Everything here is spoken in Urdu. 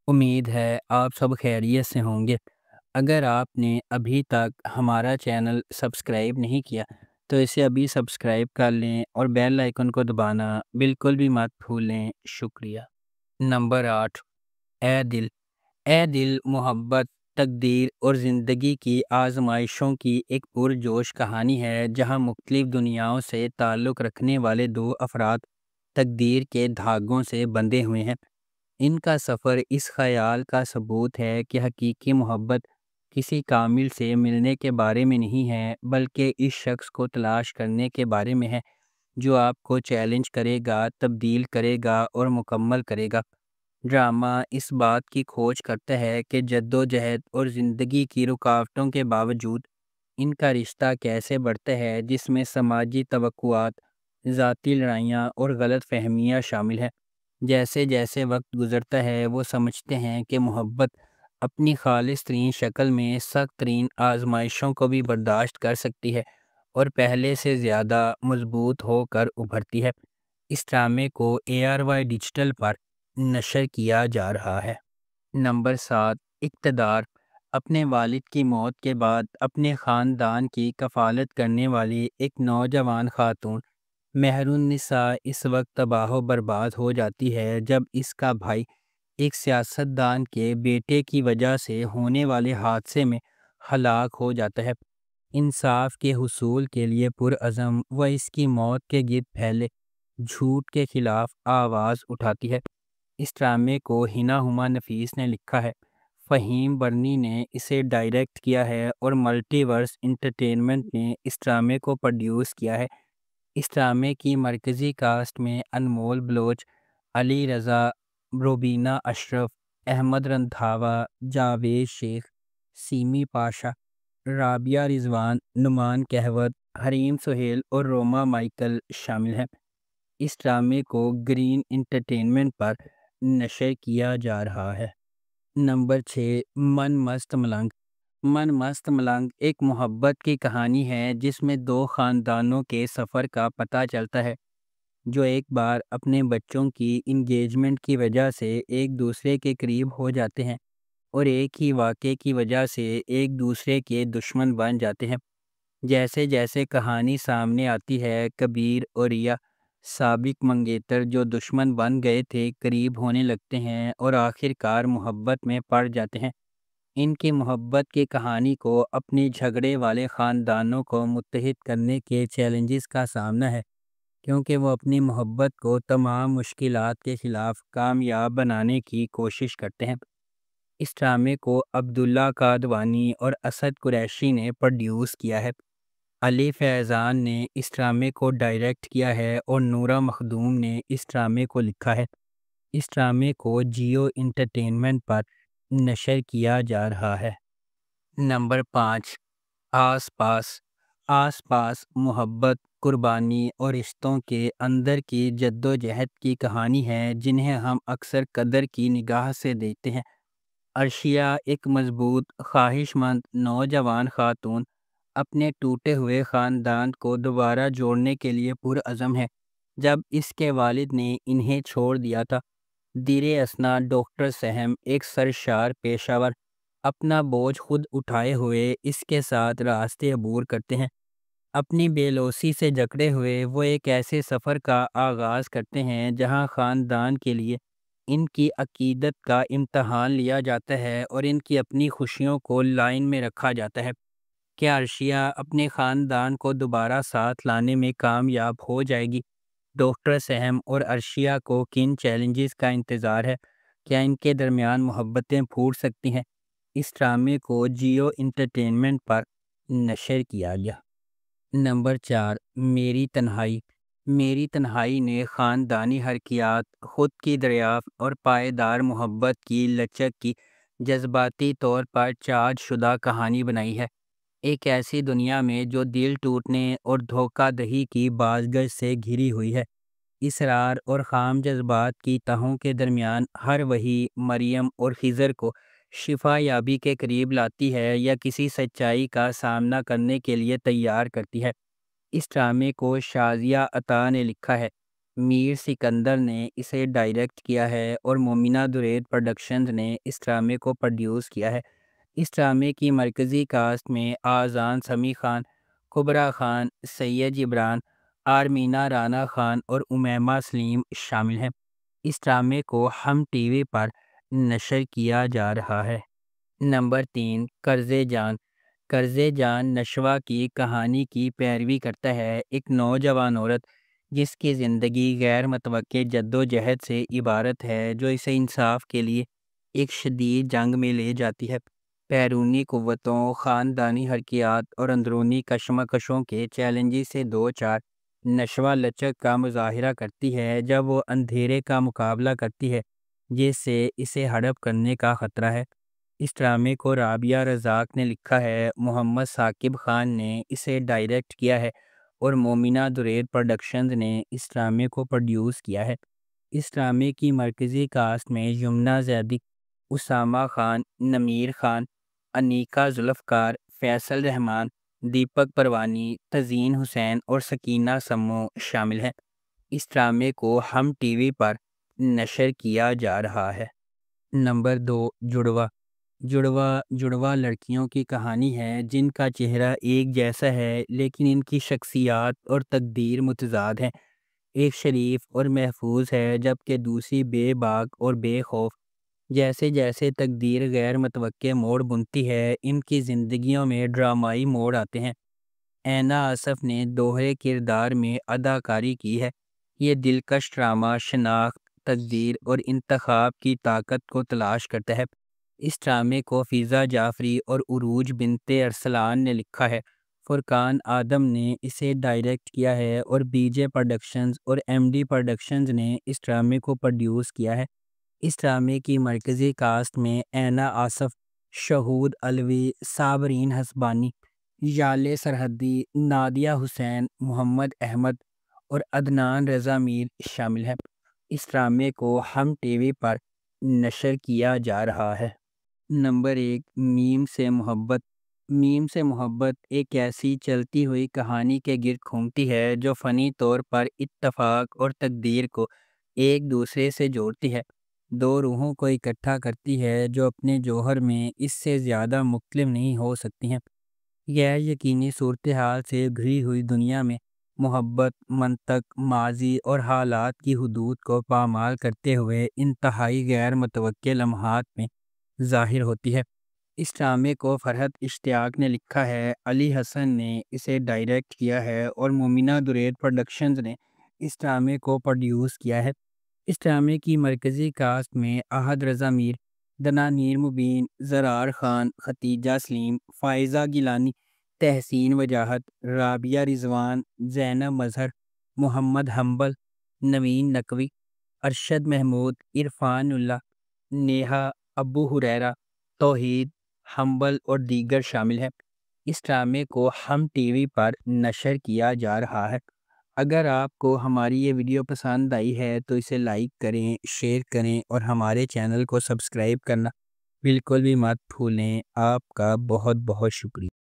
امید ہے آپ سب خیریت سے ہوں گے۔ اگر آپ نے ابھی تک ہمارا چینل سبسکرائب نہیں کیا تو اسے ابھی سبسکرائب کر لیں اور بیل آئیکن کو دبانا بالکل بھی مت بھولیں۔ شکریہ۔ نمبر 8، اے دل۔ اے دل محبت، تقدیر اور زندگی کی آزمائشوں کی ایک پرجوش کہانی ہے، جہاں مختلف دنیاؤں سے تعلق رکھنے والے دو افراد تقدیر کے دھاگوں سے بندھے ہوئے ہیں۔ ان کا سفر اس خیال کا ثبوت ہے کہ حقیقی محبت کسی کامل سے ملنے کے بارے میں نہیں ہے، بلکہ اس شخص کو تلاش کرنے کے بارے میں ہے جو آپ کو چیلنج کرے گا، تبدیل کرے گا اور مکمل کرے گا۔ ڈرامہ اس بات کی کھوج کرتا ہے کہ جدوجہد اور زندگی کی رکاوٹوں کے باوجود ان کا رشتہ کیسے بڑھتا ہے، جس میں سماجی توقعات، ذاتی لڑائیاں اور غلط فہمیاں شامل ہیں۔ جیسے جیسے وقت گزرتا ہے وہ سمجھتے ہیں کہ محبت اپنی خالص ترین شکل میں سخت ترین آزمائشوں کو بھی برداشت کر سکتی ہے اور پہلے سے زیادہ مضبوط ہو کر ابھرتی ہے۔ اس ڈرامے کو ARY ڈیجیٹل پر نشر کیا جا رہا ہے۔ نمبر 7، اقتدار۔ اپنے والد کی موت کے بعد اپنے خاندان کی کفالت کرنے والی ایک نوجوان خاتون مہر النساء اس وقت تباہ و برباد ہو جاتی ہے جب اس کا بھائی ایک سیاستدان کے بیٹے کی وجہ سے ہونے والے حادثے میں ہلاک ہو جاتا ہے۔ انصاف کے حصول کے لیے پرعزم وہ اس کی موت کے گرد پھیلے جھوٹ کے خلاف آواز اٹھاتی ہے۔ اس ڈرامے کو ہنا ہما نفیس نے لکھا ہے، فہیم برنی نے اسے ڈائریکٹ کیا ہے اور ملٹی ورس انٹرٹینمنٹ نے اس ڈرامے کو پروڈیوس کیا ہے۔ اس ڈرامے کی مرکزی کاسٹ میں انمول بلوچ، علی رضا، روبینہ اشرف، احمد رندھاوا، جاوید شیخ، سیمی پاشا، رابعہ رضوان، نعمان کہوت، حریم سہیل اور روما مائیکل شامل ہیں۔ اس ڈرامے کو گرین انٹرٹینمنٹ پر نشر کیا جا رہا ہے۔ نمبر 6، من مست ملنگ۔ من مست ملنگ ایک محبت کی کہانی ہے جس میں دو خاندانوں کے سفر کا پتہ چلتا ہے جو ایک بار اپنے بچوں کی انگیجمنٹ کی وجہ سے ایک دوسرے کے قریب ہو جاتے ہیں اور ایک ہی واقعے کی وجہ سے ایک دوسرے کے دشمن بن جاتے ہیں۔ جیسے جیسے کہانی سامنے آتی ہے، کبیر اور ریا، سابق منگیتر جو دشمن بن گئے تھے، قریب ہونے لگتے ہیں اور آخر کار محبت میں پڑ جاتے ہیں۔ ان کی محبت کی کہانی کو اپنے جھگڑے والے خاندانوں کو متحد کرنے کے چیلنجز کا سامنا ہے، کیونکہ وہ اپنی محبت کو تمام مشکلات کے خلاف کامیاب بنانے کی کوشش کرتے ہیں۔ اس ڈرامے کو عبداللہ قادوانی اور اسد قریشی نے پروڈیوس کیا ہے۔ علی فیضان نے اس ڈرامے کو ڈائریکٹ کیا ہے اور نورہ مخدوم نے اس ڈرامے کو لکھا ہے۔ اس ڈرامے کو جیو انٹرٹینمنٹ پر نشر کیا جا رہا ہے۔ نمبر 5، آس پاس۔ آس پاس محبت، قربانی اور رشتوں کے اندر کی جدوجہد کی کہانی ہے جنہیں ہم اکثر قدر کی نگاہ سے دیکھتے ہیں۔ عرشیہ ایک مضبوط، خواہش مند نوجوان خاتون اپنے ٹوٹے ہوئے خاندان کو دوبارہ جوڑنے کے لیے پرعزم ہے۔ جب اس کے والد نے انہیں چھوڑ دیا تھا، دیر اثنا ڈاکٹر سہم ایک سرشار پیشہ ور اپنا بوجھ خود اٹھائے ہوئے اس کے ساتھ راستے عبور کرتے ہیں۔ اپنی بے لوثی سے جکڑے ہوئے وہ ایک ایسے سفر کا آغاز کرتے ہیں جہاں خاندان کے لیے ان کی عقیدت کا امتحان لیا جاتا ہے اور ان کی اپنی خوشیوں کو لائن میں رکھا جاتا ہے۔ کیا عرشیہ اپنے خاندان کو دوبارہ ساتھ لانے میں کامیاب ہو جائے گی؟ ڈاکٹر سہم اور عرشیہ کو کن چیلنجز کا انتظار ہے؟ کیا ان کے درمیان محبتیں پھوٹ سکتی ہیں؟ اس ڈرامے کو جیو انٹرٹینمنٹ پر نشر کیا گیا۔ نمبر 4، میری تنہائی۔ میری تنہائی نے خاندانی حرکیات، خود کی دریافت اور پائیدار محبت کی لچک کی جذباتی طور پر چارج شدہ کہانی بنائی ہے۔ ایک ایسی دنیا میں جو دل ٹوٹنے اور دھوکہ دہی کی بازگشت سے گھری ہوئی ہے، اصرار اور خام جذبات کی تہوں کے درمیان ہر وہی مریم اور خضر کو شفا یابی کے قریب لاتی ہے یا کسی سچائی کا سامنا کرنے کے لیے تیار کرتی ہے۔ اس ڈرامے کو شازیہ عطا نے لکھا ہے، میر سکندر نے اسے ڈائریکٹ کیا ہے اور مومنہ درید پروڈکشنز نے اس ڈرامے کو پروڈیوس کیا ہے۔ اس ڈرامے کی مرکزی کاسٹ میں آذان سمیع خان، کبریٰ خان، سید جبران، آرمینہ رانا خان اور امیمہ سلیم شامل ہیں۔ اس ڈرامے کو ہم ٹی وی پر نشر کیا جا رہا ہے۔ نمبر 3، قرض جان۔ قرض جان نشوہ کی کہانی کی پیروی کرتا ہے، ایک نوجوان عورت جس کی زندگی غیر متوقع جدوجہد سے عبارت ہے جو اسے انصاف کے لیے ایک شدید جنگ میں لے جاتی ہے۔ بیرونی قوتوں، خاندانی حرکیات اور اندرونی کشمکشوں کے چیلنجز سے دو چار نشوہ لچک کا مظاہرہ کرتی ہے جب وہ اندھیرے کا مقابلہ کرتی ہے جس سے اسے ہڑپ کرنے کا خطرہ ہے۔ اس ڈرامے کو رابعہ رزاق نے لکھا ہے، محمد ثاقب خان نے اسے ڈائریکٹ کیا ہے اور مومنہ درید پروڈکشنز نے اس ڈرامے کو پروڈیوس کیا ہے۔ اس ڈرامے کی مرکزی کاسٹ میں یمنہ زیدی، اسامہ خان، نمیر خان، انیکا ذوالفقار، فیصل رحمان، دیپک پروانی، تزین حسین اور سکینہ سمو شامل ہیں۔ اس ڈرامے کو ہم ٹی وی پر نشر کیا جا رہا ہے۔ نمبر 2، جڑواں۔ جڑواں لڑکیوں کی کہانی ہے جن کا چہرہ ایک جیسا ہے لیکن ان کی شخصیات اور تقدیر متضاد ہیں۔ ایک شریف اور محفوظ ہے جبکہ دوسری بے باک اور بے خوف۔ جیسے جیسے تقدیر غیر متوقع موڑ بنتی ہے، ان کی زندگیوں میں ڈرامائی موڑ آتے ہیں۔ اینا آصف نے دوہرے کردار میں اداکاری کی ہے۔ یہ دلکش ڈرامہ شناخت، تقدیر اور انتخاب کی طاقت کو تلاش کرتا ہے۔ اس ڈرامے کو فضا جعفری اور عروج بنت ارسلان نے لکھا ہے۔ فرقان آدم نے اسے ڈائریکٹ کیا ہے اور بی جے پروڈکشنز اور ایم ڈی پروڈکشنز نے اس ڈرامے کو پروڈیوس کیا ہے۔ اس ڈرامے کی مرکزی کاسٹ میں اینا آصف، شہود علوی، صابرین حسبانی، یالے سرحدی، نادیہ حسین، محمد احمد اور عدنان رضا میر شامل ہیں۔ اس ڈرامے کو ہم ٹی وی پر نشر کیا جا رہا ہے۔ نمبر 1، میم سے محبت۔ میم سے محبت ایک ایسی چلتی ہوئی کہانی کے گرد گھومتی ہے جو فنی طور پر اتفاق اور تقدیر کو ایک دوسرے سے جوڑتی ہے، دو روحوں کو اکٹھا کرتی ہے جو اپنے جوہر میں اس سے زیادہ مختلف نہیں ہو سکتی ہیں۔ غیر یقینی صورتحال سے گھری ہوئی دنیا میں محبت منطق، ماضی اور حالات کی حدود کو پامال کرتے ہوئے انتہائی غیر متوقع لمحات میں ظاہر ہوتی ہے۔ اس ڈرامے کو فرحت اشتیاق نے لکھا ہے، علی حسن نے اسے ڈائریکٹ کیا ہے اور مومنہ درید پروڈکشنز نے اس ڈرامے کو پروڈیوس کیا ہے۔ اس ڈرامے کی مرکزی کاسٹ میں احد رضا میر، دنانیر مبین، زرار خان، ختیجہ سلیم، فائزہ گیلانی، تحسین وجاہت، رابعہ رضوان، زینب مظہر، محمد حنبل، نوین نقوی، ارشد محمود، عرفان اللہ، نیہا، ابو ہریرہ، توحید، حنبل اور دیگر شامل ہیں۔ اس ڈرامے کو ہم ٹی وی پر نشر کیا جا رہا ہے۔ اگر آپ کو ہماری یہ ویڈیو پسند آئی ہے تو اسے لائک کریں، شیئر کریں اور ہمارے چینل کو سبسکرائب کرنا بالکل بھی مت بھولیں۔ آپ کا بہت بہت شکریہ۔